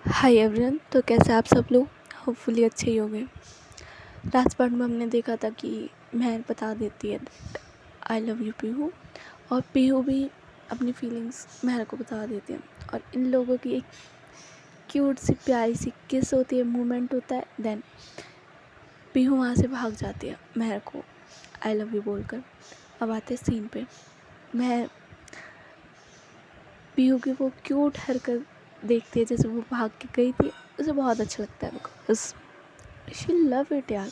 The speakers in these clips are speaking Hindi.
Hi everyone. तो कैसे आप सब लोग? होपफुली अच्छे ही होंगे। लास्ट पार्ट में हमने देखा था कि महर बता देती है that I love you Pihu, और पीहू भी अपनी फीलिंग्स महर को बता देती है, और इन लोगों की एक क्यूट सी प्यारी सी किस होती है, मोमेंट होता है। देन पीहू वहाँ से भाग जाती है महर को आई लव यू बोलकर। अब आते हैं सीन पे। महर पीहू की वो क्यूट हरकत देखती है, जैसे वो भाग के गई थी, उसे बहुत अच्छा लगता है बिकॉज शी लव इट यार।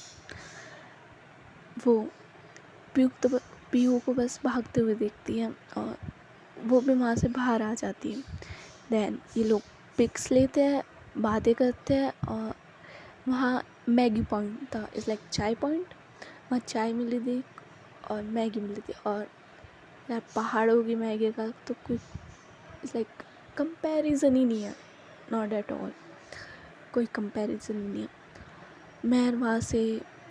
वो पीहू को बस भागते हुए देखती है और वो भी वहाँ से बाहर आ जाती है। देन ये लोग पिक्स लेते हैं, बातें करते हैं, और वहाँ मैगी पॉइंट था, इज़ लाइक चाय पॉइंट। वहाँ चाय मिली थी और मैगी मिली थी, और यार पहाड़ों की मैगी का तो कुछ इज़ लाइक कंपैरिजन ही नहीं है, नॉट एट ऑल, कोई कंपैरिजन ही नहीं है। मैं वहाँ से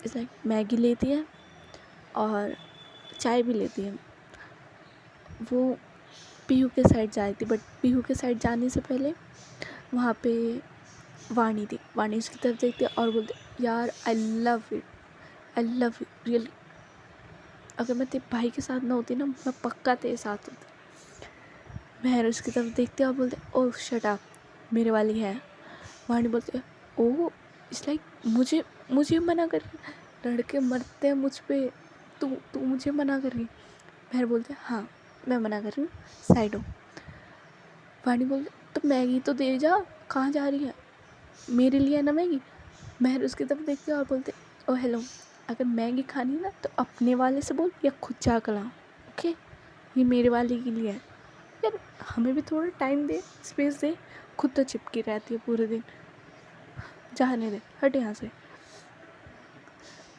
इज़ लाइक मैगी लेती है और चाय भी लेती है। वो पीहू के साइड जा रही थी, बट पीहू के साइड जाने से पहले वहाँ पे वाणी थी। वाणी उसकी तरफ देखती है और बोलती यार आई लव यू रियली। अगर मैं तेरे भाई के साथ ना होती ना, मैं पक्का तेरे साथ होती। महर उसकी तरफ देखते और बोलते ओह शट अप, मेरे वाली है। वाणी बोलते ओह इट्स लाइक मुझे मना कर रही, लड़के मरते हैं मुझ पे, तू मुझे मना कर रही। महर बोलते हाँ मैं मना कर रही हूँ, साइड हो। वाणी बोलते तो मैगी तो दे जा, कहाँ जा रही है, मेरे लिए है ना मैगी। महर उसकी तरफ देखते और बोलते ओ हेलो, अगर मैगी खानी ना तो अपने वाले से बोल या खुद जा कर ला, ओके, ये मेरे वाले के लिए है। यार हमें भी थोड़ा टाइम दे, स्पेस दे, खुद तो चिपकी रहती है पूरे दिन, जाने दे, हट यहाँ से।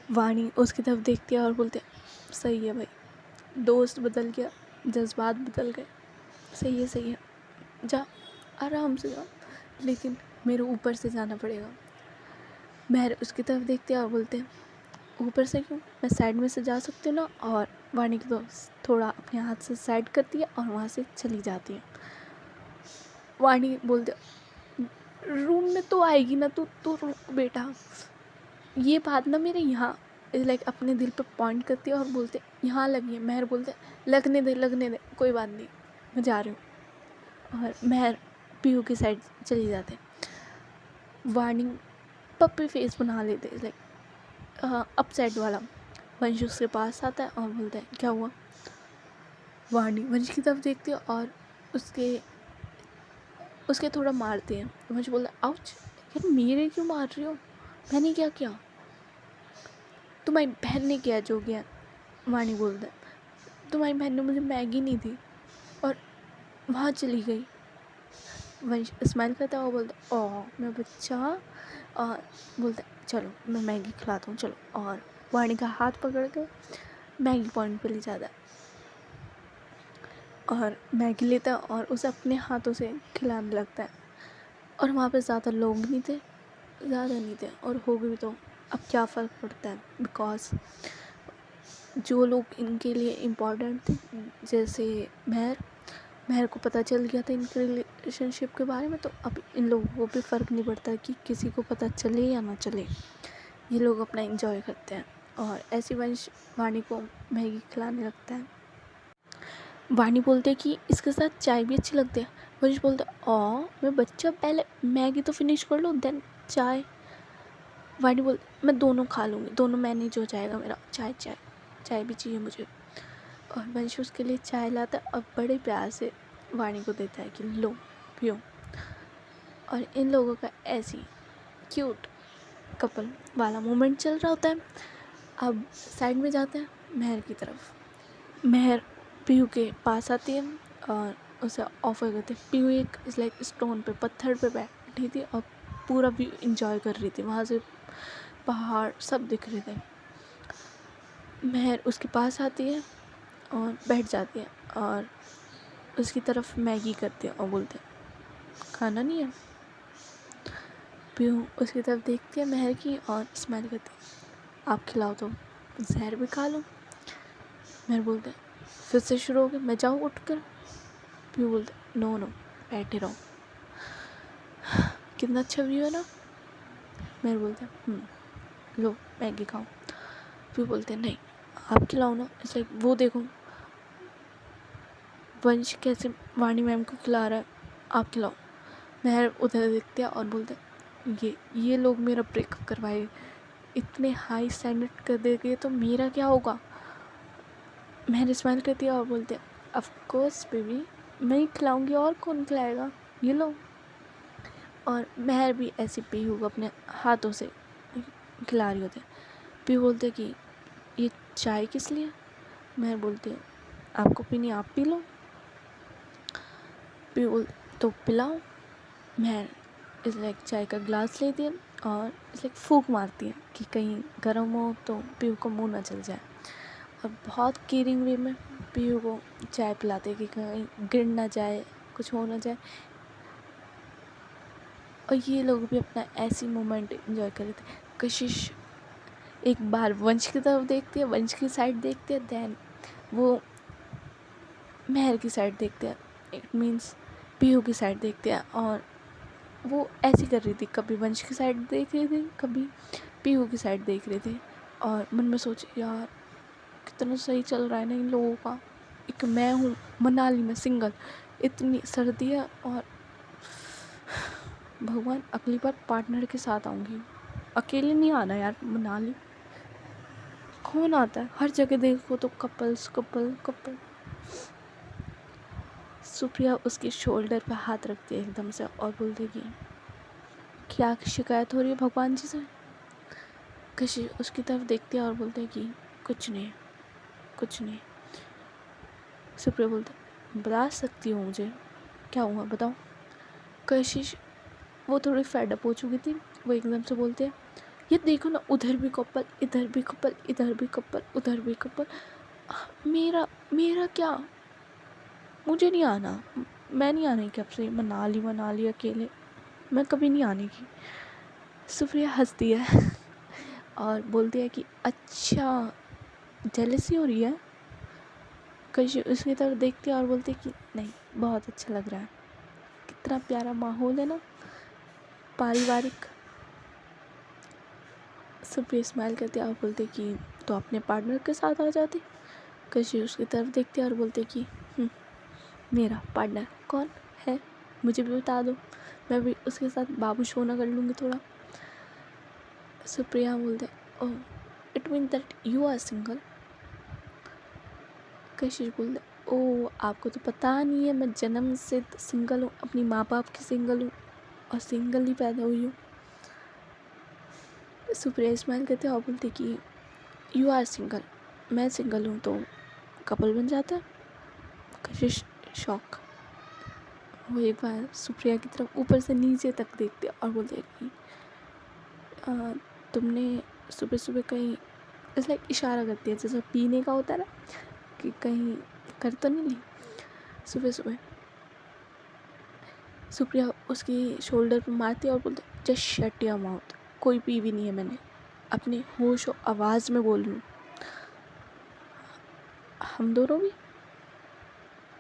वाणी उसकी तरफ देखती है और बोलते सही है भाई, दोस्त बदल गया, जज्बात बदल गए, सही है, जा आराम से जा, लेकिन मेरे ऊपर से जाना पड़ेगा। महर उसकी तरफ देखते हैं और बोलते हैं ऊपर से क्यों, मैं साइड में से जा सकती हूँ ना। और वाणी की दोस्त थोड़ा अपने हाथ से साइड करती है और वहाँ से चली जाती है। वाणी बोलते रूम में तो आएगी ना, तू रुक बेटा। ये बात ना मेरे यहाँ लाइक अपने दिल पे पॉइंट करती है और बोलते यहाँ लगी है। महर बोलते लगने दे, कोई बात नहीं, मैं जा रही हूँ। और महर पीयू की साइड चली जाते। वाणी पप्पी फेस बना लेते लाइक अपसेट वाला। वंश उसके पास आता है और बोलता है क्या हुआ। वाणी वंश की तरफ देखती है और उसके थोड़ा मारती है। वंश बोलता है आउच, यार मेरे क्यों मार रही हो, मैंने क्या किया, तुम्हारी बहन ने किया जो किया। वाणी बोलता है तुम्हारी बहन ने मुझे मैगी नहीं दी और वहाँ चली गई। वंश स्माइल करता है और बोलता है ओह मैं बच्चा, और बोलता है चलो मैं मैगी खिलाता हूँ चलो। और वाणी का हाथ पकड़ के मैगी पॉइंट पे ले जाता है और मैगी लेता है और उसे अपने हाथों से खिलाने लगता है। और वहाँ पे ज़्यादा लोग नहीं थे, और हो भी तो अब क्या फ़र्क पड़ता है, बिकॉज जो लोग इनके लिए इम्पोर्टेंट थे, जैसे महर को पता चल गया था इनके रिलेशनशिप के बारे में, तो अब इन लोगों को भी फ़र्क नहीं पड़ता कि किसी को पता चले या ना चले, ये लोग अपना एंजॉय करते हैं। और ऐसी वंश वाणी को मैगी खिलाने लगता है। वाणी बोलते कि इसके साथ चाय भी अच्छी लगती है। वंश बोलता मैं बच्चा, पहले मैगी तो फिनिश कर लो देन चाय। वाणी बोल मैं दोनों खा लूँगी, दोनों मैनेज हो जाएगा मेरा, चाय भी चाहिए मुझे। और वंश उसके लिए चाय लाता है और बड़े प्यार से वाणी को देता है कि लो पियो। और इन लोगों का ऐसी क्यूट कपल वाला मोमेंट चल रहा होता है। अब साइड में जाते हैं महर की तरफ। महर पीयू के पास आती है और उसे ऑफर करते हैं। पीयू एक लाइक स्टोन पे, पत्थर पे बैठी थी और पूरा व्यू इंजॉय कर रही थी, वहाँ से पहाड़ सब दिख रहे थे। महर उसके पास आती है और बैठ जाती है और उसकी तरफ मैगी करते हैं और बोलते हैं खाना नहीं है। पीयू उसकी तरफ देखती है महर की और स्माइल करती है आप खिलाओ तो जहर भी खा लो। महर बोलते हैं फिर से शुरू हो गया, मैं जाऊँ उठ कर। पीयू बोलते नो बैठे रहो। कितना अच्छा व्यू है ना। मेरे बोलते हैं लो मैगी खाओ। फिर बोलते हैं नहीं आप खिलाओ ना। इट्स लाइक वो देखो वंश कैसे वाणी मैम को खिला रहा है, आप खिलाओ। महर उधर देखते हैं और बोलते हैं ये लोग मेरा ब्रेकअप करवाए, इतने हाई स्टैंडर्ड कर देंगे तो मेरा क्या होगा। महर स्माइल करती है और बोलते हैं ऑफ कोर्स बेबी मैं ही खिलाऊंगी और कौन खिलाएगा, ये लो। और महर भी ऐसे पीहू को अपने हाथों से खिला रही होते हैं। पीहू बोलते कि ये चाय किस लिए। महर बोलती है आपको पीनी आप पी लो। पीहू बोल तो पिलाओ। महर इस लाइक चाय का ग्लास लेती है और इस लाइक फूंक मारती है कि कहीं गर्म हो तो पीहू को मुंह ना चल जाए। और बहुत केयरिंग वे में पीहू को चाय पिलाते कि कहीं गिर ना जाए, कुछ हो ना जाए। और ये लोग भी अपना ऐसी मोमेंट एंजॉय कर रहे थे। कशिश एक बार वंश की तरफ देखती है, वंश की साइड देखती है, देन वो महर की साइड देखते हैं, इट मीन्स पीहू की साइड देखते हैं। और वो ऐसी कर रही थी, कभी वंश की साइड देख रही थी, कभी पीहू की साइड देख रही थी। और मन में सोचे यार कितना सही चल रहा है ना इन लोगों का। एक मैं हूँ मनाली में सिंगल, इतनी सर्दी है और भगवान अगली बार पार्टनर के साथ आऊँगी, अकेले नहीं आना यार मनाली। कौन आता है, हर जगह देखो तो कपल्स कपल कपल। सुप्रिया उसके शोल्डर पर हाथ रखती है एकदम से और बोलती कि क्या शिकायत हो रही है भगवान जी से। कशी उसकी तरफ देखती है और बोलते हैं कि कुछ नहीं कुछ नहीं। सुप्रिया बोलते बता सकती हूँ मुझे क्या हुआ बताओ। कशिश वो थोड़ी फेडअप हो चुकी थी, वो एकदम से बोलते हैं ये देखो ना उधर भी कपल, इधर भी कपल, इधर भी कपल, उधर भी कपल। मेरा मेरा क्या, मुझे नहीं आना, मैं नहीं आने की आपसे मनाली अकेले, मैं कभी नहीं आने की। सुप्रिया हंसती है और बोलती है कि अच्छा जेलसी हो रही है। कहीं उसकी तरफ देखती है और बोलती है कि नहीं बहुत अच्छा लग रहा है, कितना प्यारा माहौल है ना पारिवारिक। सुप्रिया स्माइल करती है और बोलते कि तो अपने पार्टनर के साथ आ जाती। कशी उसकी तरफ देखती है और बोलते कि मेरा पार्टनर कौन है मुझे भी बता दो, मैं भी उसके साथ बाबू शोना कर लूँगी थोड़ा। सुप्रिया बोलते oh it mean that you are single. Kashish बोलते ओह आपको तो पता नहीं है मैं जन्म से सिंगल हूँ, अपनी माँ बाप की सिंगल हूँ और सिंगल ही पैदा हुई हूँ। सुप्रिया स्माइल करते और बोलते कि यू आर सिंगल, मैं सिंगल हूँ तो कपल बन जाता है। कशिश शॉक, वो एक बार सुप्रिया की तरफ ऊपर से नीचे तक देखते और बोलते कि तुमने सुबह सुबह कहीं इस लाइक इशारा करती है जैसे पीने का होता है ना कि कहीं कर तो नहीं ली सुबह सुबह। सुप्रिया उसकी शोल्डर पर मारती है और बोलते जस्ट शट योर माउथ, कोई पी भी नहीं है मैंने, अपने होश और आवाज़ में बोल रही हूँ। हम दोनों भी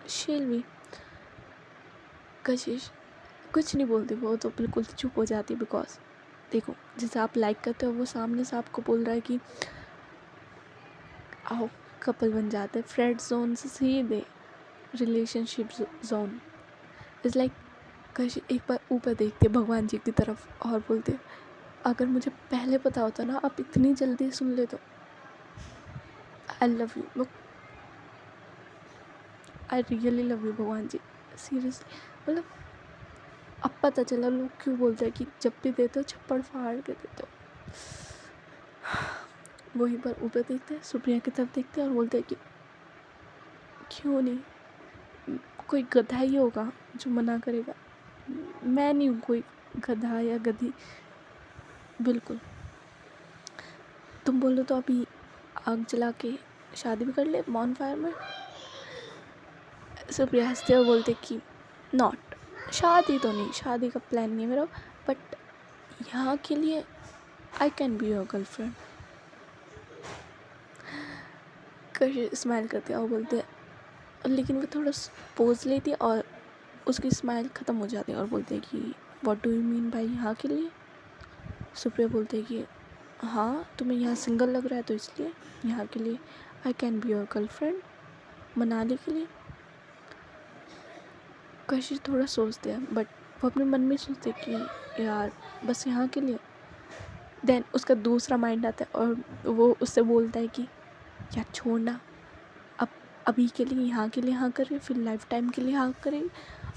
शेल भी। कशिश कुछ नहीं बोलती, वो तो बिल्कुल चुप हो जाती है बिकॉज देखो जैसे आप लाइक करते हो वो सामने से आपको बोल रहा है कि आओ कपल बन जाते हैं, फ्रेंड जोन से सीधे रिलेशनशिप जोन। इट्स लाइक कशिश एक बार ऊपर देखते भगवान जी की तरफ और बोलते अगर मुझे पहले पता होता ना आप इतनी जल्दी सुन ले तो I love you, I really love you भगवान जी सीरियसली। मतलब अब पता चला लोग क्यों बोलते हैं कि जब भी देते हो छप्पड़ फाड़ के देते हो। वहीं पर ऊपर देखते हैं सुप्रिया की तरफ देखते हैं और बोलते हैं कि क्यों नहीं, कोई गधा ही होगा जो मना करेगा, मैं नहीं हूँ कोई गधा या गधी बिल्कुल। तुम बोलो तो अभी आग जला के शादी भी कर ले बॉन फायर में। सुप्रिया हंसते हुए बोलते कि नॉट, शादी तो नहीं, शादी का प्लान नहीं है मेरा, बट यहाँ के लिए I can be your girlfriend. कर स्माइल करते और बोलते लेकिन वो थोड़ा पोज लेती है और उसकी स्माइल ख़त्म हो जाती है और बोलते हैं कि what do you mean by यहाँ के लिए? सुप्रिया बोलते हैं कि हाँ, तुम्हें यहाँ सिंगल लग रहा है तो इसलिए यहाँ के लिए। I can be your girlfriend, Manali के लिए। कशिश थोड़ा सोचते हैं, बट वो अपने मन में सोचते कि यार बस यहाँ के लिए। देन उसका दूसरा माइंड आता है और वो उससे बोलता है कि यार छोड़ना, अब अभी के लिए यहाँ के लिए हाँ करे, फिर लाइफ टाइम के लिए हाँ करेंगे।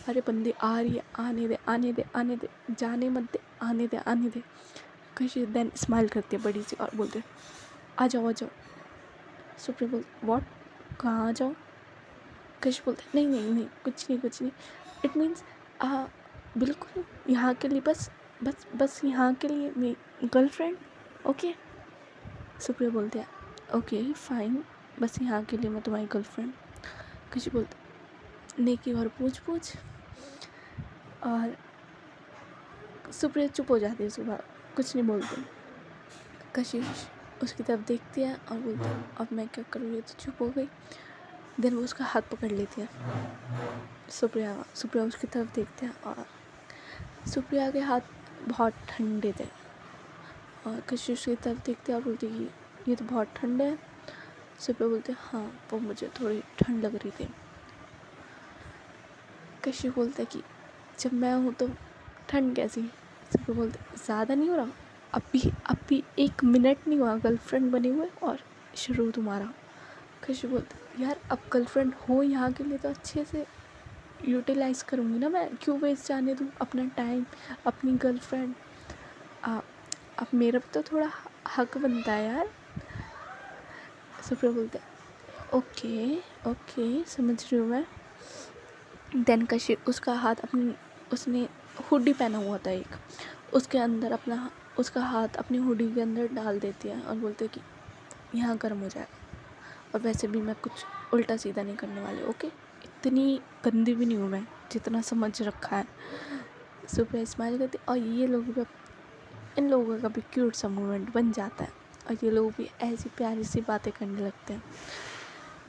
अरे बंदे आ रही है, आने दे आने दे आने दे, जाने मत दे, आने दे आने दे। कशिश देन स्माइल करती है बड़ी सी और बोलते आ जाओ आ जाओ। सुप्रिया बोलते व्हाट, कहाँ आ जाओ? कशिश बोलते नहीं नहीं नहीं, कुछ नहीं कुछ नहीं, इट मीन्स बिल्कुल यहाँ के लिए, बस बस बस यहाँ के लिए मेरी गर्लफ्रेंड, ओके। सुप्रिया बोलते हैं ओके फाइन, बस यहाँ के लिए मैं तुम्हारी गर्लफ्रेंड। कशिश बोलते नेकी और पूछ पूछ। और सुप्रिया चुप हो जाती है, सुबह कुछ नहीं बोलती। कशिश उसकी तरफ देखती है और बोलती है अब मैं क्या करूँ, ये तो चुप हो गई। देन वो उसका हाथ पकड़ लेती है। सुप्रिया उसकी तरफ देखते हैं और सुप्रिया के हाथ बहुत ठंडे थे और कशिश की तरफ देखते हैं और बोलती है ये तो बहुत ठंडे है। सुप्रिया बोलते हाँ, वो मुझे थोड़ी ठंड लग रही थी। कशिश बोलता है कि जब मैं हूँ तो ठंड कैसी? सुप्रिया बोलते ज़्यादा नहीं हो रहा, अभी 1 मिनट नहीं हुआ गर्लफ्रेंड बने हुए और शुरू तुम्हारा। कशिश बोलते यार अब गर्लफ्रेंड हो यहाँ के लिए तो अच्छे से यूटिलाइज़ करूँगी ना मैं, क्यों वेस्ट जाने दूँ अपना टाइम, अपनी गर्लफ्रेंड। अब मेरा भी तो थोड़ा हक बनता है यार। सुप्रिया बोलते ओके ओके समझ रही हूँ मैं। देन कशिश उसका हाथ अपनी, उसने हुडी पहना हुआ था एक, उसके अंदर उसका हाथ अपनी हुडी के अंदर डाल देती है और बोलते कि यहाँ गर्म हो जाएगा, और वैसे भी मैं कुछ उल्टा सीधा नहीं करने वाली, ओके। इतनी गंदी भी नहीं हूँ मैं, जितना समझ रखा है। सुप्रिया स्माइल करती और ये लोग भी, इन लोगों का भी क्यूट सा मोमेंट बन जाता है और ये लोग भी ऐसी प्यारी सी बातें करने लगते हैं।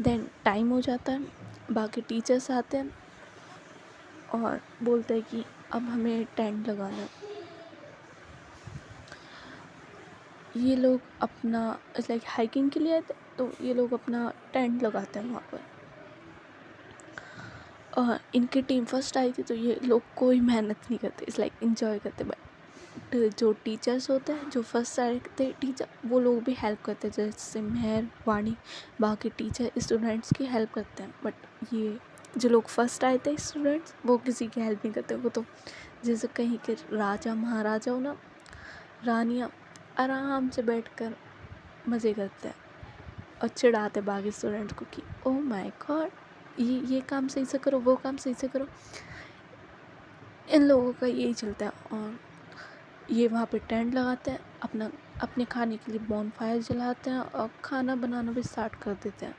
देन टाइम हो जाता है, बाकी टीचर्स आते हैं और बोलते हैं कि अब हमें टेंट लगाना है। ये लोग अपना लाइक हाइकिंग के लिए आए थे, तो ये लोग अपना टेंट लगाते हैं वहाँ पर। और इनकी टीम फर्स्ट आई थी तो ये लोग कोई मेहनत नहीं करते, इस लाइक इन्जॉय करते। बट जो टीचर्स होते हैं, जो फर्स्ट आए थे टीचर, वो लोग भी हेल्प करते हैं, जैसे मेहर, वाणी, बाकी टीचर स्टूडेंट्स की हेल्प करते हैं। बट ये जो लोग फर्स्ट आए थे स्टूडेंट्स, वो किसी की हेल्प नहीं करते। वो तो जैसे कहीं के राजा महाराजा हो ना, रानियाँ आराम से बैठकर मज़े करते हैं और चिढ़ाते बाकी स्टूडेंट्स को कि ओह माय गॉड, ये काम सही से करो, वो काम सही से करो। इन लोगों का यही चलता है। और ये वहाँ पे टेंट लगाते हैं, अपने खाने के लिए बॉनफायर जलाते हैं और खाना बनाना भी स्टार्ट कर देते हैं।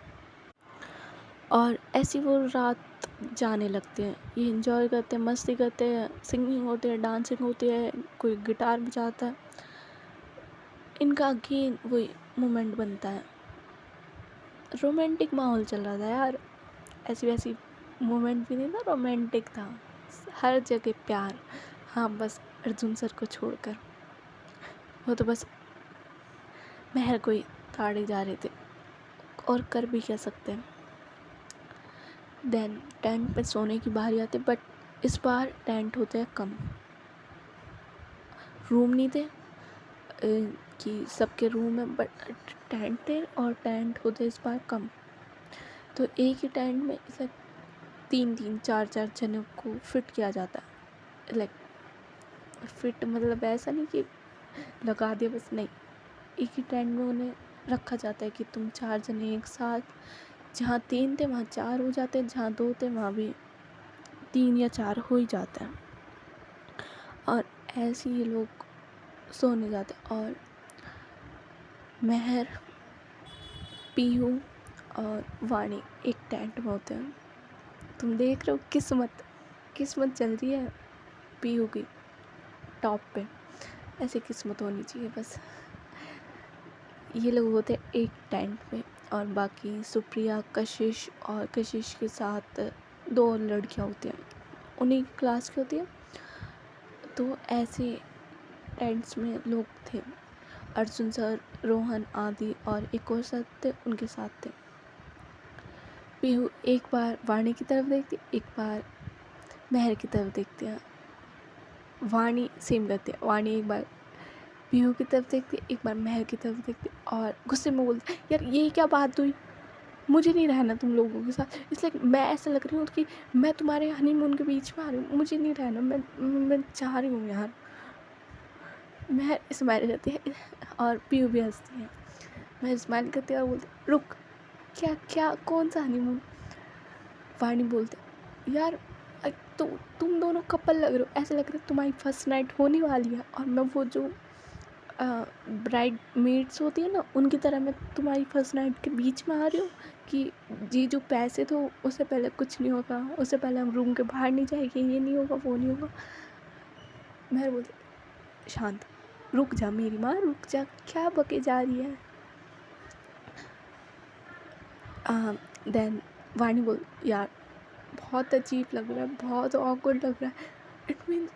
और ऐसी वो रात जाने लगते हैं, ये इंजॉय करते हैं, मस्ती करते हैं, सिंगिंग होती है, डांसिंग होती है, कोई गिटार बजाता है। इनका अगेन वही मोमेंट बनता है। रोमांटिक माहौल चल रहा था यार, ऐसी वैसी मोमेंट भी नहीं था, रोमांटिक था हर जगह प्यार। हाँ बस अर्जुन सर को छोड़कर, वो तो बस महर को ही ताड़े जा रहे थे, और कर भी क्या सकते हैं। देन टेंट पे सोने की बारी आती, बट इस बार टेंट होते हैं कम, रूम नहीं थे कि सबके रूम में, बट टेंट थे और टेंट होते इस बार कम। तो एक ही टेंट में लाइक 3-3 4-4 जनों को फिट किया जाता है। लाइक फिट मतलब ऐसा नहीं कि लगा दिया बस, नहीं, एक ही टेंट में उन्हें रखा जाता है कि तुम 4 जने एक साथ, जहाँ 3 थे वहाँ 4 हो जाते हैं, जहाँ 2 थे वहाँ भी 3 या 4 हो ही जाते हैं। और ऐसे ही लोग सोने जाते हैं। और महर, पीहू और वाणी एक टेंट में होते हैं। तुम देख रहे हो किस्मत चल रही है पीहू की टॉप पे, ऐसी किस्मत होनी चाहिए बस। ये लोग होते हैं एक टेंट में और बाकी सुप्रिया, कशिश और कशिश के साथ 2 और लड़कियाँ होती हैं, उन्हीं की क्लास की होती है। तो ऐसे टेंट्स में लोग थे, अर्जुन सर, रोहन आदि और एक और सर थे, उनके साथ थे। पीहू एक बार वाणी की तरफ देखती, एक बार महर की तरफ देखती है। वाणी सेम करती है, वाणी एक बार पीहू की तरफ देखती, एक बार महर की तरफ देखती और गुस्से में बोलती, यार ये क्या बात हुई, मुझे नहीं रहना तुम लोगों के साथ, इसलिए मैं ऐसा लग रही हूँ कि मैं तुम्हारे हनीमून के बीच में आ रही हूँ, मुझे नहीं रहना, मैं चाह रही हूँ यार। महर स्माइल करती है और पीहू भी हंसती है। महर स्माइल करती है और बोलती, रुक, क्या क्या कौन सा हनीमून। वाणी बोलते, यार तो तुम दोनों कपल लग रहे हो, ऐसा लग रहा है तुम्हारी फर्स्ट नाइट होने वाली है और मैं वो जो ब्राइड मेड्स होती है ना, उनकी तरह मैं तुम्हारी फर्स्ट नाइट के बीच में आ रही हूँ कि ये जो पैसे तो उससे पहले कुछ नहीं होगा, उससे पहले हम रूम के बाहर नहीं जाएंगे, ये नहीं होगा, वो नहीं होगा। मैं बोलती, शांत, रुक जा मेरी माँ, रुक जा, क्या बके जा रही है। देन वाणी बोल, यार बहुत अजीब लग रहा है, बहुत ऑकवर्ड लग रहा है, इट मीन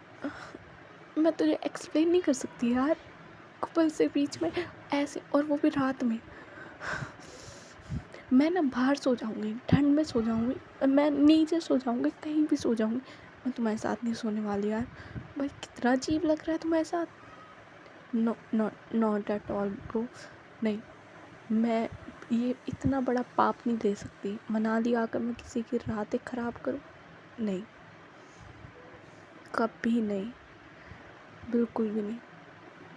मैं तुझे एक्सप्लेन नहीं कर सकती यार, कपल से बीच में ऐसे, और वो भी रात में। मैं ना बाहर सो जाऊंगी, ठंड में सो जाऊंगी, मैं नीचे सो जाऊंगी, कहीं भी सो जाऊंगी, मैं तुम्हारे साथ नहीं सोने वाली यार। भाई कितना अजीब लग रहा है तुम्हारे साथ। No not at all bro, नहीं, मैं ये इतना बड़ा पाप नहीं दे सकती, मनाली आकर मैं किसी की रातें ख़राब करूँ, नहीं, कभी नहीं, बिल्कुल भी नहीं।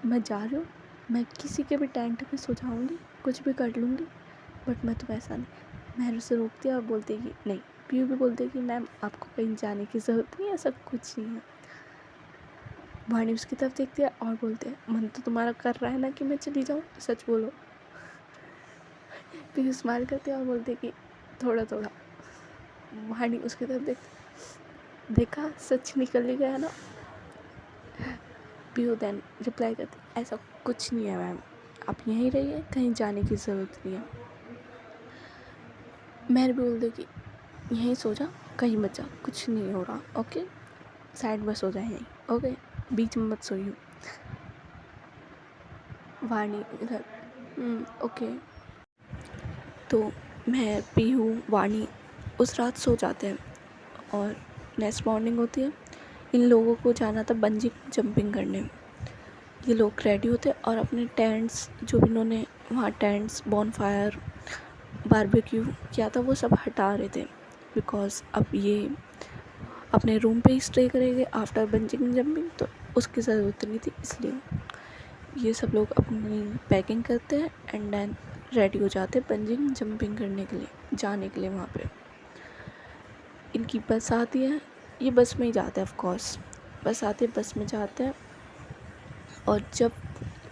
मैं जा रही हूँ, मैं किसी के भी टेंट में सो जाऊँगी, कुछ भी कर लूँगी, बट मैं तो ऐसा नहीं। महर उसे रोकती है और बोलती है कि नहीं। पीयू भी बोलते है कि मैम आपको कहीं जाने की ज़रूरत नहीं है, ऐसा कुछ नहीं है। वाणी उसकी तरफ देखती है और बोलते हैं, मन तो तुम्हारा कर रहा है ना कि मैं चली जाऊँ, सच बोलो। पीयू स्माइल करती है और बोलते कि थोड़ा थोड़ा। वाणी उसकी तरफ देखती, देखा सच निकल ही गया ना। पीयू देन रिप्लाई करती, ऐसा कुछ नहीं है मैम, आप यहीं रहिए, कहीं जाने की ज़रूरत नहीं है। महर भी बोल दे कि यहीं सो जा, कहीं मत जा, कुछ नहीं हो रहा, ओके, साइड में सो जाए यहीं, ओके, बीच में मत सोइयो। वाणी इधर ओके। तो महर, पीहू, वाणी उस रात सो जाते हैं और नेक्स्ट मॉर्निंग होती है। इन लोगों को जाना था बंजी जंपिंग करने। ये लोग रेडी होते और अपने टेंट्स, जो भी इन्होंने वहाँ टेंट्स, बॉनफायर, बारबेक्यू किया था, वो सब हटा रहे थे, बिकॉज अब ये अपने रूम पे ही स्टे करेंगे आफ्टर बंजिंग जंपिंग, तो उसकी ज़रूरत नहीं थी, इसलिए ये सब लोग अपनी पैकिंग करते हैं एंड देन रेडी हो जाते हैं बंजिंग जंपिंग करने के लिए, जाने के लिए वहाँ पे। इनकी बस आती है, ये बस में ही जाते हैं, ऑफ कोर्स बस आती है, बस में जाते हैं। और जब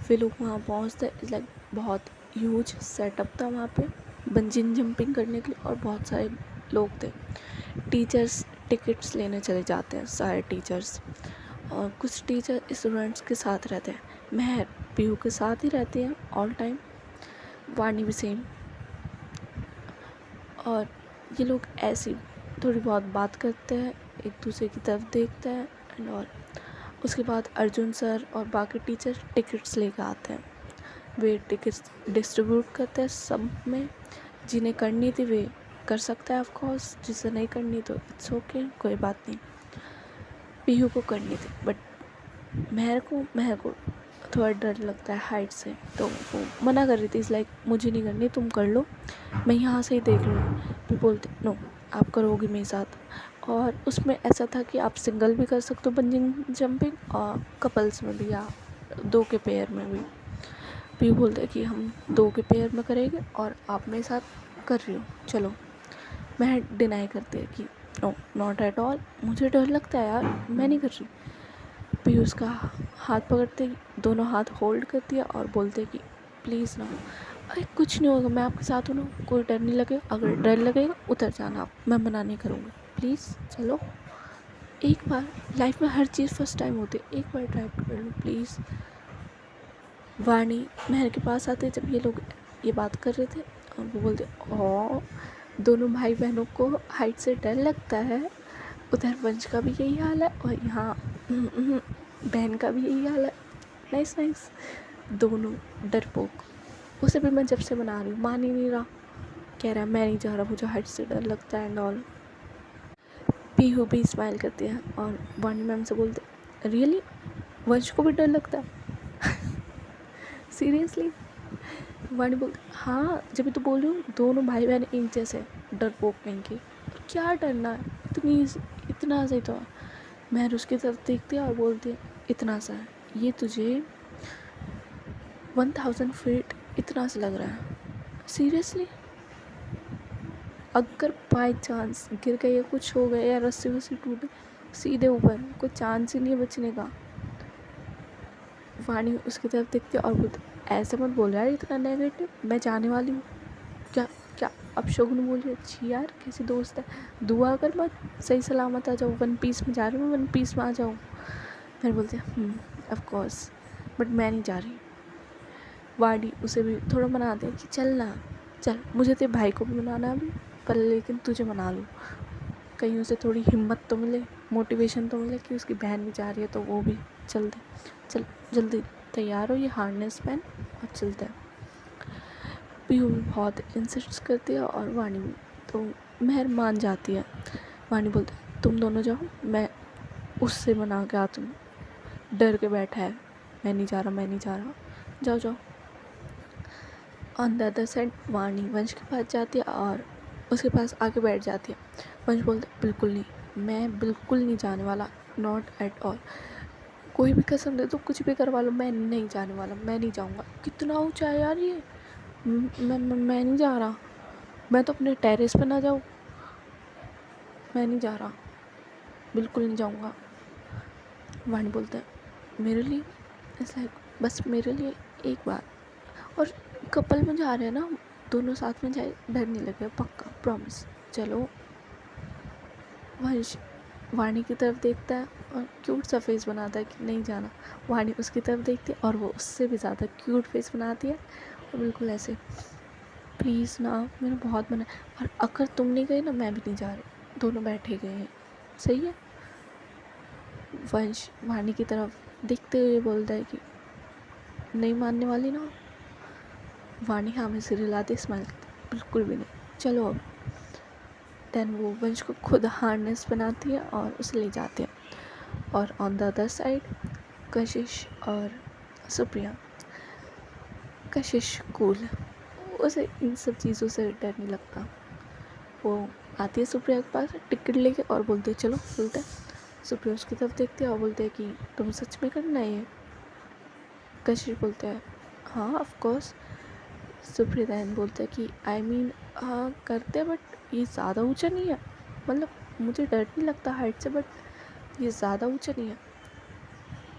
वे लोग वहाँ पहुँचते हैं, लाइक बहुत ह्यूज सेटअप था वहाँ पे बंजिंग जंपिंग करने के लिए, और बहुत सारे लोग थे। टीचर्स टिकट्स लेने चले जाते हैं, सारे टीचर्स, और कुछ टीचर स्टूडेंट्स के साथ रहते हैं। महर पीहू के साथ ही रहती है ऑल टाइम, वाणी भी सेम। और ये लोग ऐसी थोड़ी बहुत बात करते हैं, एक दूसरे की तरफ देखते हैं एंड ऑल। उसके बाद अर्जुन सर और बाकी टीचर टिकट्स लेकर आते हैं। वे टिकट्स डिस्ट्रीब्यूट करते हैं सब में, जिन्हें करनी थी वे कर सकता है, ऑफ कोर्स, जिसे नहीं करनी तो इट्स ओके, कोई बात नहीं। पीहू को करनी थी, बट महर को थोड़ा डर लगता है हाइट से, तो वो मना कर रही थी, इस लाइक मुझे नहीं करनी, तुम कर लो, मैं यहाँ से ही देख लूँगी। फिर बोलते नो, आप करोगी मेरे साथ। और उसमें ऐसा था कि आप सिंगल भी कर सकते हो बंजिंग जंपिंग, और कपल्स में भी, या 2 के पेयर में भी। पीहू बोलते कि हम 2 के पेयर में करेंगे और आप मेरे साथ कर रही हो, चलो। मैं डिनाई करती है कि नो, नॉट एट ऑल, मुझे डर लगता है यार, मैं नहीं कर रही। पीहू उसका हाथ पकड़ते, दोनों हाथ होल्ड करती है और बोलते कि प्लीज़ ना, अरे कुछ नहीं होगा, मैं आपके साथ हूँ ना, कोई डर नहीं लगेगा, अगर डर लगेगा उतर जाना आप, मैं मना नहीं करूँगी, प्लीज़ चलो, एक बार लाइफ में हर चीज़ फर्स्ट टाइम होती है, एक बार ट्राई कर लो प्लीज़। वाणी महर के पास आते जब ये लोग ये बात कर रहे थे, और वो बोलते, ओ, दोनों भाई बहनों को हाइट से डर लगता है, उधर वंश का भी यही हाल है, और यहाँ बहन का भी यही हाल है। नाइस नाइस, दोनों डरपोक। उसे भी मैं जब से मना रही हूँ मान ही नहीं रहा, कह रहा है मैं नहीं जा रहा, मुझे हाइट से डर लगता है एंड ऑल। पीहू भी स्माइल करती है और वाणी मैम से बोलते रियली वंश को भी डर लगता है सीरियसली? वाणी बोलती हाँ, जब भी तो बोल रही हूँ दोनों भाई बहन एक जैसे डरपोक कहीं के, और क्या डरना है, इतना सही तो। मैं उसकी तरफ देखती है और बोलती है इतना सा है, ये तुझे 1000 फीट इतना सा लग रहा है सीरियसली? अगर बाई चांस गिर गए या कुछ हो गया या रस्सी वस्सी टूट सीधे ऊपर, कोई चांस ही नहीं है बचने का। वाणी उसकी तरफ देखती है और बोलती ऐसे मत बोल यार इतना नेगेटिव, मैं जाने वाली हूँ। क्या क्या अब शगुन बोल रही अच्छी यार कैसी दोस्त है, दुआ कर मत सही सलामत आ जाओ, 1 पीस में जा रही हूँ, 1 पीस में आ जाओ। फिर बोलते ऑफ कोर्स, बट मैं नहीं जा रही। वाणी उसे भी थोड़ा मनाते हैं कि चल ना, चल मुझे तेरे भाई को भी मनाना अभी, पर लेकिन तुझे मना लूँ, कहीं उसे थोड़ी हिम्मत तो मिले, मोटिवेशन तो मिले कि उसकी बहन भी जा रही है तो वो भी चल दे। चल जल्दी तैयार हो, ये हार्नेस पहन और चलते हैं। पीहू भी बहुत इंसिस्ट करती है और वाणी भी, तो मेहर मान जाती है। वाणी बोलती है तुम दोनों जाओ, मैं उससे मना के आती हूँ, डर के बैठा है, मैं नहीं जा रहा, मैं नहीं जा रहा, जाओ जाओ। ऑन द अदर साइड वाणी वंश के पास जाती है और उसके पास आके बैठ जाती है। वंश बोलते बिल्कुल नहीं, मैं बिल्कुल नहीं जाने वाला, नॉट एट ऑल, कोई भी कसम दे दो, कुछ भी करवा लो, मैं नहीं जाने वाला, मैं नहीं जाऊँगा। कितना ऊँचा है यार ये, मैं नहीं जा रहा, मैं तो अपने टेरेस पे ना जाऊँ, मैं नहीं जा रहा, बिल्कुल नहीं जाऊँगा। वाणी बोलते हैं मेरे लिए ऐसा है, बस मेरे लिए एक बार, और कपल में जा रहे हैं ना, दोनों साथ में जाए, डर नहीं लगेगा पक्का, प्रॉमिस। चलो। वंश वाणी की तरफ देखता है और क्यूट सा फेस बनाता है कि नहीं जाना। वाणी उसकी तरफ देखती है और वो उससे भी ज़्यादा क्यूट फेस बनाती है और बिल्कुल ऐसे प्लीज़ ना, मैंने बहुत मना, और अगर तुम नहीं गए ना मैं भी नहीं जा रही, दोनों बैठे गए हैं, सही है। वंश वाणी की तरफ देखते हुए बोलता है कि नहीं मानने वाली ना? वाणी हाँ में सिर हिलाते स्माइल करती बिल्कुल भी नहीं, चलो अब। देन वो वंश को खुद हार्नेस बनाती है और उसे ले जाते हैं। और ऑन द अदर साइड कशिश और सुप्रिया। कशिश कूल, उसे इन सब चीज़ों से डर नहीं लगता। वो आती है सुप्रिया के पास टिकट लेके और बोलती है चलो चलते हैं। सुप्रिया उसकी तरफ देखती है और बोलते हैं कि तुम सच में करना है ये? कशिश बोलते हैं हाँ ऑफ कोर्स। सुप्रिया दैन बोलते हैं कि आई मीन हाँ करते हैं, बट ये ज़्यादा ऊंचा नहीं है, मतलब मुझे डर नहीं लगता हाइट से, बट ये ज़्यादा ऊंचा नहीं है।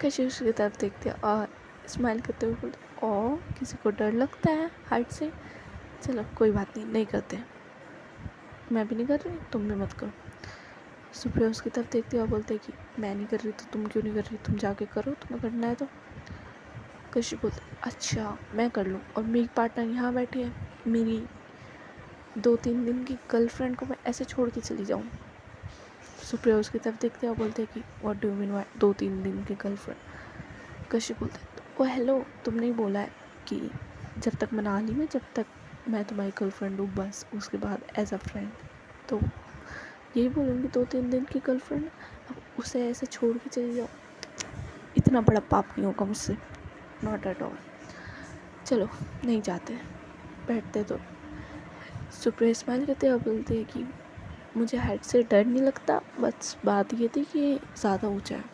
कशिश की तरफ देखते हैं और स्माइल करते हुए बोलते ओ किसी को डर लगता है हाइट से, चलो कोई बात नहीं, नहीं करते, मैं भी नहीं कर रही, तुम भी मत करो। सुप्रिया उसकी तरफ देखती है और बोलते हैं कि मैं नहीं कर रही तो तुम क्यों नहीं कर रही, तुम जाके करो, तुम्हें करना है तो। कशिश बोलते अच्छा मैं कर लूँ, और मेरी पार्टनर यहाँ बैठी है, मेरी 2-3 दिन की गर्लफ्रेंड को मैं ऐसे छोड़ के चली जाऊँ? सुप्रिया उसकी तरफ देखते हैं और बोलते हैं कि व्हाट डू यू मीन 2-3 दिन की गर्लफ्रेंड? कशिश बोलते हैं ओ हेलो, तुमने ही बोला है कि जब तक मना ली मैं, जब तक मैं तुम्हारी गर्लफ्रेंड हूँ बस, उसके बाद एज अ फ्रेंड, तो यही बोलूँगी 2-3 दिन की गर्लफ्रेंड, अब उसे ऐसे छोड़ के चली जाओ, इतना बड़ा पाप नहीं होगा मुझसे, नॉट एट ऑल। चलो नहीं जाते, बैठते तो। सुप्रिया स्माइल करते हैं और बोलते हैं कि मुझे हाइट से डर नहीं लगता, बस बात ये थी कि ज़्यादा ऊंचा है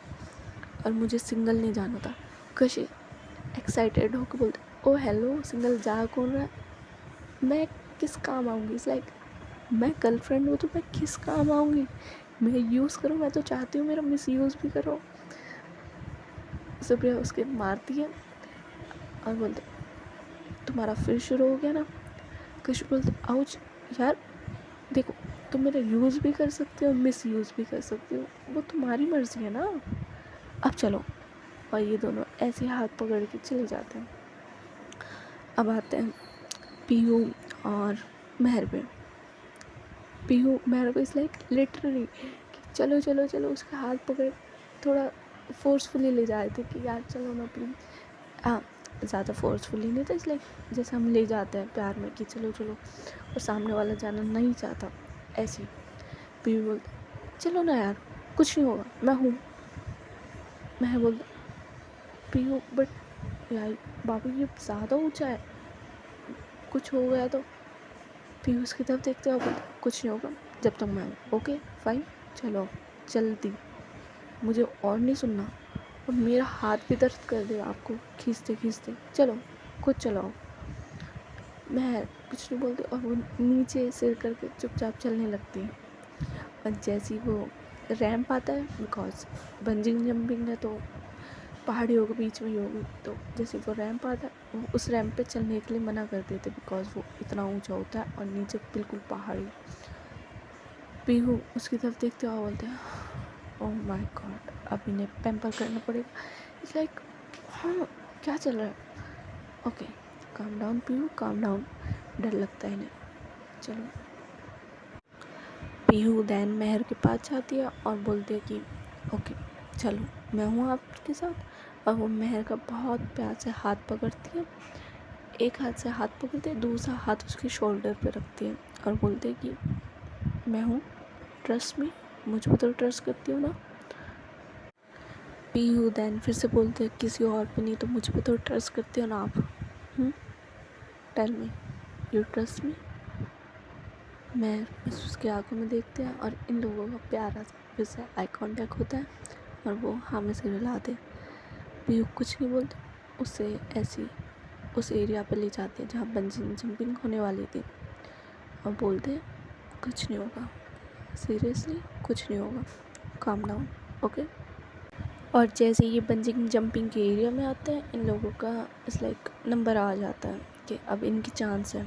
और मुझे सिंगल नहीं जाना था। कशिश एक्साइटेड होकर बोलते ओ हेलो, सिंगल जा कौन रहा है, मैं किस काम आऊँगी, इट्स लाइक मैं गर्लफ्रेंड हूँ तो मैं किस काम आऊँगी, मैं यूज़ करूँ, मैं तो चाहती हूँ मेरा मिस यूज़ भी करो। सुप्रिया उसके मारती है और बोलते तुम्हारा फिर शुरू हो गया ना। कशिश बोलते आउच यार, देखो तुम मेरा यूज़ भी कर सकते हो, मिस यूज़ भी कर सकते हो, वो तुम्हारी मर्जी है ना, अब चलो। और ये दोनों ऐसे हाथ पकड़ के चले जाते हैं। अब आते हैं पीहू और मेहर पे। पीहू मेहर को इस लाइक लिटरली कि चलो चलो चलो, उसका हाथ पकड़ थोड़ा फोर्सफुली ले जा रहे थे कि यार चलो ना प्लीज़, हाँ ज़्यादा फोर्सफुली नहीं था, इसलिए जैसे हम ले जाते हैं प्यार में कि चलो चलो, और सामने वाला जाना नहीं चाहता, ऐसे ही पीयू बोलता चलो ना यार, कुछ नहीं होगा, मैं हूँ। मैं बोलता पीयू बट यार बाबू ये ज़्यादा ऊंचा है, कुछ हो गया तो। पीयू उसकी तरफ देखते हो, बोलता कुछ नहीं होगा जब तक मैं हूँ। ओके फाइन, चलो जल्दी, मुझे और नहीं सुनना। और मेरा हाथ भी दर्द कर दे आपको खींचते खींचते, चलो खुद चलाओ। मैं कुछ नहीं बोलती और वो नीचे सिर करके चुपचाप चलने लगती है। और जैसे ही वो रैंप आता है, बिकॉज बंजिंग जंपिंग है तो पहाड़ियों के बीच में ही होगी, तो जैसे वो रैंप आता है वो उस रैंप पे चलने के लिए मना कर देते बिकॉज वो इतना ऊंचा होता है और नीचे बिल्कुल पहाड़ी। पीहू उसकी तरफ देखते हुए बोलते हैं ओह माय गॉड, अब इन्हें पैम्पर करना पड़ेगा। इट्स लाइक हाँ क्या चल रहा है, okay calm down Pihu calm down, डर लगता है इन्हें। चलो पीहू दैन मेहर के पास जाती है और बोलती है कि ओके चलो मैं हूँ आपके साथ। और वो मेहर का बहुत प्यार से हाथ पकड़ती है, एक हाथ से हाथ पकड़ती है, दूसरा हाथ उसके शोल्डर पे रखती है और बोलती है कि मैं हूँ, ट्रस्ट मी, मुझ पर तो ट्रस्ट करती हो ना। पीहू दैन फिर से बोलते हैं किसी और पे नहीं तो मुझ पर तो ट्रस्ट करती हो ना आप, tell me you trust me. मैं बस उसकी आंखों में देखते हैं और इन लोगों का प्यारा सा फिर से आई कॉन्टैक्ट होता है और वो हाँ में से हिलाते। पीहू कुछ नहीं बोलते, उससे ऐसी उस एरिया पे ले जाते हैं जहाँ बंजिंग जंपिंग होने वाली थी और बोलते हैं कुछ नहीं होगा, सीरियसली कुछ नहीं होगा, काम डाउन ओके। और जैसे ये बंजिंग जंपिंग के एरिया में आते हैं, इन लोगों का इस लाइक नंबर आ जाता है कि अब इनकी चांस है।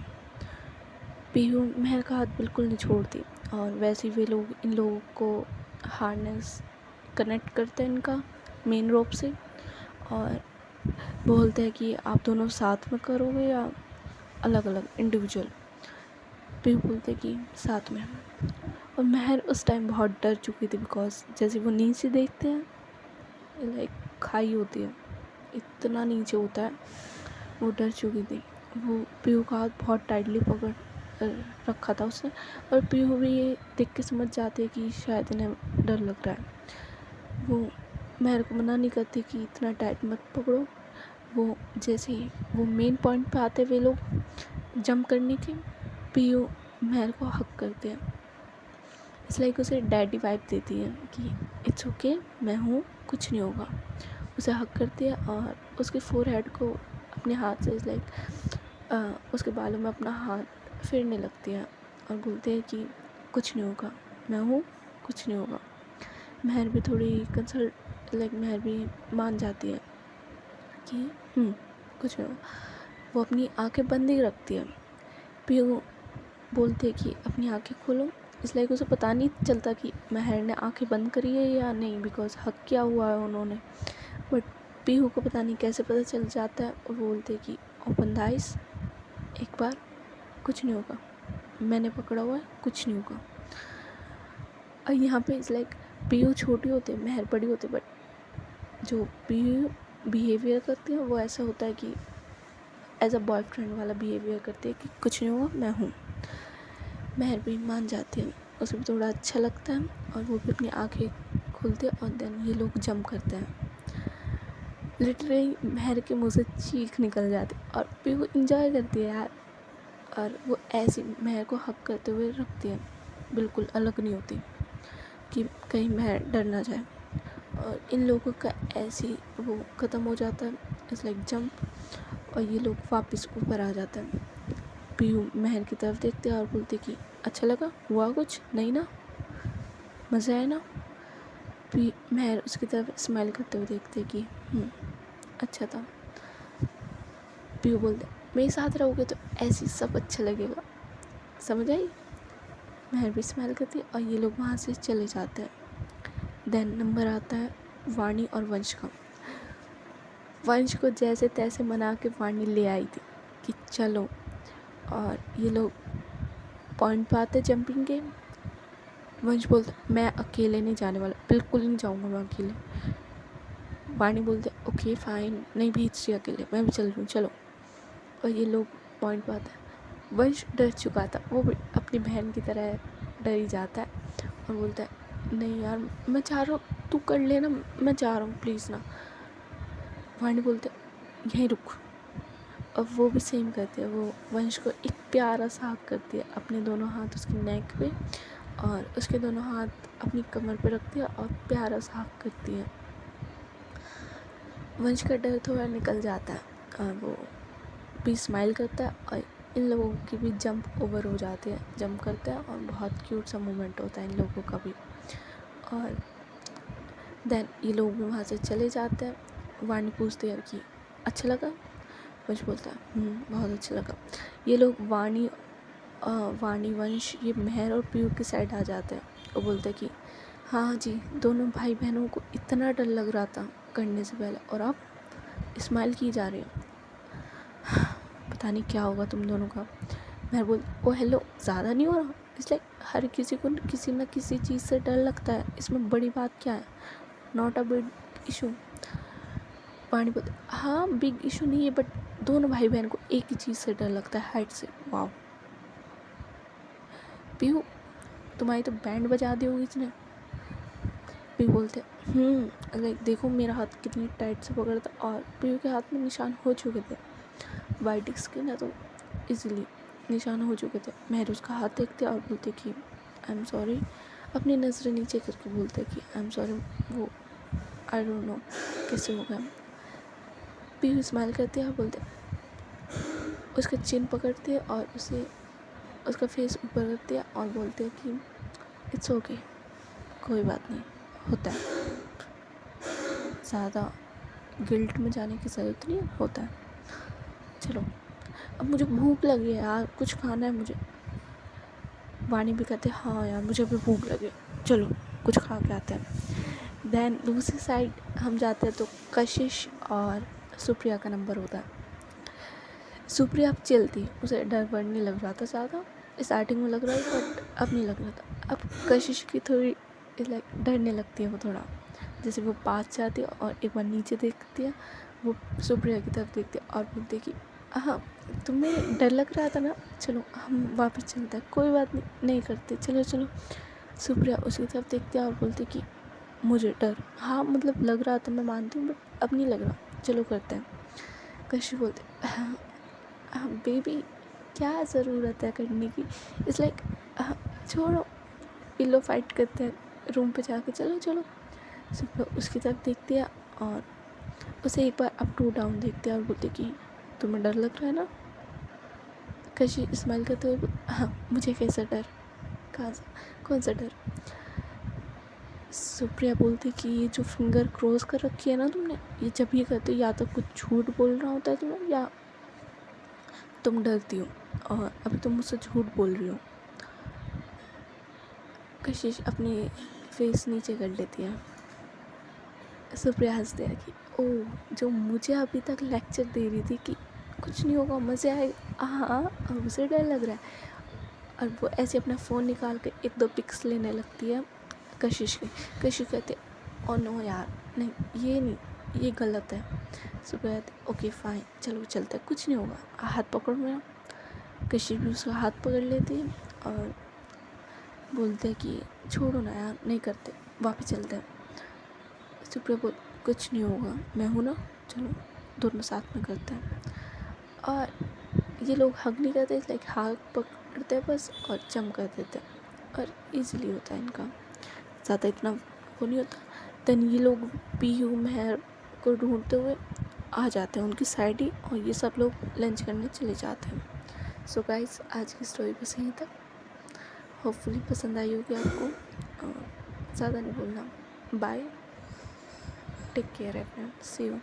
पीहू मेहर का हाथ बिल्कुल नहीं छोड़ती और वैसे ही वे लोग इन लोगों को हार्नेस कनेक्ट करते हैं इनका मेन रोप से और बोलते हैं कि आप दोनों साथ में करोगे या अलग अलग इंडिविजुअल। पीहू बोलते कि साथ में। और मेहर उस टाइम बहुत डर चुकी थी बिकॉज जैसे वो नीचे देखते हैं लाइक खाई होती है, इतना नीचे होता है, वो डर चुकी थी। वो पीहू का हाथ बहुत टाइटली पकड़ रखा था उसने और पीहू भी ये देख के समझ जाती है कि शायद इन्हें डर लग रहा है। वो मेहर को मना नहीं करती कि इतना टाइट मत पकड़ो। वो जैसे ही वो मेन पॉइंट पे आते हुए लोग जंप करने के, पीहू मेहर को हक करते हैं, इट्स लाइक उसे डैडी वाइब देती है कि इट्स ओके मैं हूँ, कुछ नहीं होगा। उसे हक करती है और उसके फोरहेड को अपने हाथ से लाइक उसके बालों में अपना हाथ फेरने लगती है और बोलते हैं कि कुछ नहीं होगा, मैं हूँ, कुछ नहीं होगा। मेहर भी थोड़ी कंसल्ट लाइक मेहर भी मान जाती है कि कुछ नहीं होगा। वो अपनी आंखें बंद ही रखती है। पीहू बोलते हैं कि अपनी आंखें खोलो, इसलिए उसे पता नहीं चलता कि मेहर ने आंखें बंद करी है या नहीं बिकॉज हक किया हुआ है उन्होंने। बट पीहू को पता नहीं कैसे पता चल जाता है और बोलते कि ओपन द आइज, एक बार, कुछ नहीं होगा, मैंने पकड़ा हुआ है, कुछ नहीं होगा। और यहाँ पे इट्स लाइक पीहू छोटी होती है, मेहर बड़ी होती है, बट जो पीहू बिहेवियर करती है वो ऐसा होता है कि एज अ बॉयफ्रेंड वाला बिहेवियर करती है कि कुछ नहीं होगा, मैं हूँ। मेहर भी मान जाती है, उसे भी थोड़ा अच्छा लगता है और वो भी अपनी आंखें खोलते हैं और देन ये लोग जंप करते हैं। लिटरली मेहर के मुँह से चीख निकल जाती और पीहू इंजॉय करती है यार। और वो ऐसी मेहर को हक करते हुए रखती है, बिल्कुल अलग नहीं होती कि कहीं मेहर डर ना जाए। और इन लोगों का ऐसे ही वो ख़त्म हो जाता है, इट्स लाइक जंप, और ये लोग वापस ऊपर आ जाते हैं। पीहू मेहर की तरफ देखते हैं और बोलते कि अच्छा लगा, हुआ कुछ नहीं ना, मज़ा आया ना। मेहर उसकी तरफ स्माइल करते हुए देखते कि अच्छा था। पीहू बोलते मेरे साथ रहोगे तो ऐसे ही सब अच्छा लगेगा, समझ आई। मेहर भी स्माइल करती है और ये लोग वहाँ से चले जाते हैं। देन नंबर आता है वाणी और वंश का। वंश को जैसे तैसे मना के वाणी ले आई थी कि चलो, और ये लोग पॉइंट पे आते जंपिंग के। वंश बोलता मैं अकेले नहीं जाने वाला, बिल्कुल नहीं जाऊँगा मैं अकेले। वाणी बोलते ओके फाइन, नहीं भेज रही अकेले, मैं भी चल रही हूँ, चलो। और ये लोग पॉइंट पर आता है। वंश डर चुका था, वो भी अपनी बहन की तरह डर ही जाता है और बोलता है नहीं यार मैं चाह रहा हूँ, तू कर लेना, मैं चाह रहा हूँ प्लीज़ ना। वाणी बोलते यहीं रुक। और वो भी सेम करती है, वो वंश को एक प्यारा सा हग करती है, अपने दोनों हाथ उसकी नेक पे और उसके दोनों हाथ अपनी कमर पे रखती है और प्यारा सा हग करती है। वंश का डर थोड़ा निकल जाता है और वो भी स्माइल करता है और इन लोगों की भी जंप ओवर हो जाती है, जंप करते हैं और बहुत क्यूट सा मोमेंट होता है इन लोगों का भी। और देन ये लोग भी वहाँ से चले जाते हैं। वाणी पूछती है कि अच्छा लगा? वंश बोलता है बहुत अच्छा लगा। ये लोग वाणी वंश ये मेहर और पीयू की साइड आ जाते हैं। वो बोलते हैं कि हाँ जी, दोनों भाई बहनों को इतना डर लग रहा था करने से पहले और अब स्माइल की जा रही है, पता नहीं क्या होगा तुम दोनों का। मेहर बोल ओ हेलो, ज़्यादा नहीं हो रहा? इसलिए हर किसी को किसी न किसी चीज़ से डर लगता है, इसमें बड़ी बात क्या है, नॉट अ बिग इशू। वाणी बोलते हाँ बिग इशू नहीं है, बट दोनों भाई बहन को एक ही चीज़ से डर लगता है, हाइट से। वाह पीहू, तुम्हारी तो बैंड बजा दी होगी इसने। पीहू बोलते लाइक देखो मेरा हाथ कितनी टाइट से पकड़ा था और पीहू के हाथ में निशान हो चुके थे, वाइट स्किन है तो इजीली निशान हो चुके थे। मेहर उसका हाथ देखते और बोलते कि आई एम सॉरी, अपनी नज़रें नीचे करके बोलते कि आई एम सॉरी, वो आई डोंट नो कैसे हो गया। पीहू स्माइल करती है और बोलते उसका चिन पकड़ती है और उसे उसका फेस ऊपर करती है और बोलते हैं कि इट्स ओके, कोई बात नहीं, होता है, ज़्यादा गिल्ट में जाने की ज़रूरत नहीं होता है। चलो अब मुझे भूख लगी है यार, कुछ खाना है मुझे। वाणी भी कहते हाँ यार मुझे भी भूख लगी, चलो कुछ खा के आते हैं। देन दूसरी साइड हम जाते हैं तो कशिश और सुप्रिया का नंबर होता है। सुप्रिया अब चलती, उसे डर वर नहीं लग रहा था ज़्यादा, स्टार्टिंग में लग रहा था बट अब नहीं लग रहा था। अब कशिश की थोड़ी लाइक डरने लगती है वो थोड़ा, जैसे वो पास जाती है और एक बार नीचे देखती है, वो सुप्रिया की तरफ देखती है और बोलती है कि हाँ तुम्हें डर लग रहा था ना, चलो हम वापस चलते हैं, कोई बात नहीं करते, चलो चलो। सुप्रिया उसकी तरफ देखती है और बोलती कि मुझे डर हाँ मतलब लग रहा था, मैं मानती हूँ बट अब नहीं लग रहा, चलो करते हैं। कशिश बोलते हाँ बेबी क्या ज़रूरत है करने की, इट्स लाइक छोड़ो, पिलो फाइट करते हैं रूम पे जाके, चलो चलो। सुप्रिया उसकी तरफ देखती है और उसे एक बार अप टू डाउन देखते हैं और बोलते कि तुम्हें डर लग रहा है ना। कशिश स्माइल करते हुए हाँ मुझे कैसा डर, कहाँ से, कौन सा डर। सुप्रिया बोलती कि ये जो फिंगर क्रॉस कर रखी है ना तुमने, ये जब ये करते हो या तो कुछ झूठ बोल रहा होता है तुम्हें या तुम डरती हो और अभी तुम मुझसे झूठ बोल रही हो। कशिश अपनी फेस नीचे कर लेती है। सुप्रिया हंसते हैं कि ओह जो मुझे अभी तक लेक्चर दे रही थी कि कुछ नहीं होगा मज़े आएगा, हाँ अब उसे डर लग रहा है। और वो ऐसे अपना फ़ोन निकाल के एक दो पिक्स लेने लगती है कशिश की। कशिश कहते ओ नो यार नहीं ये नहीं, ये गलत है। सुप्रिया कहते ओके फाइन चलो चलते हैं, कुछ नहीं होगा, हाथ पकड़ो मेरा। कशिश भी उसका हाथ पकड़ लेती है और बोलते हैं कि छोड़ो ना यार, नहीं करते, वापस चलते हैं। सुप्रिया बोल कुछ नहीं होगा, मैं हूँ ना, चलो दोनों साथ में करते हैं। और ये लोग हग नहीं करते, लाइक हाथ पकड़ते हैं बस और जंप कर देते हैं और इजीली होता है इनका, ज़्यादा इतना वो नहीं होता। देन ये लोग पीहू मेहर को ढूंढते हुए आ जाते हैं उनकी साइड ही और ये सब लोग लंच करने चले जाते हैं। सो गाइस आज की स्टोरी बस यहीं तक, होपफुली पसंद आई होगी आपको, ज़्यादा नहीं बोलना, bye, take care everyone, see you.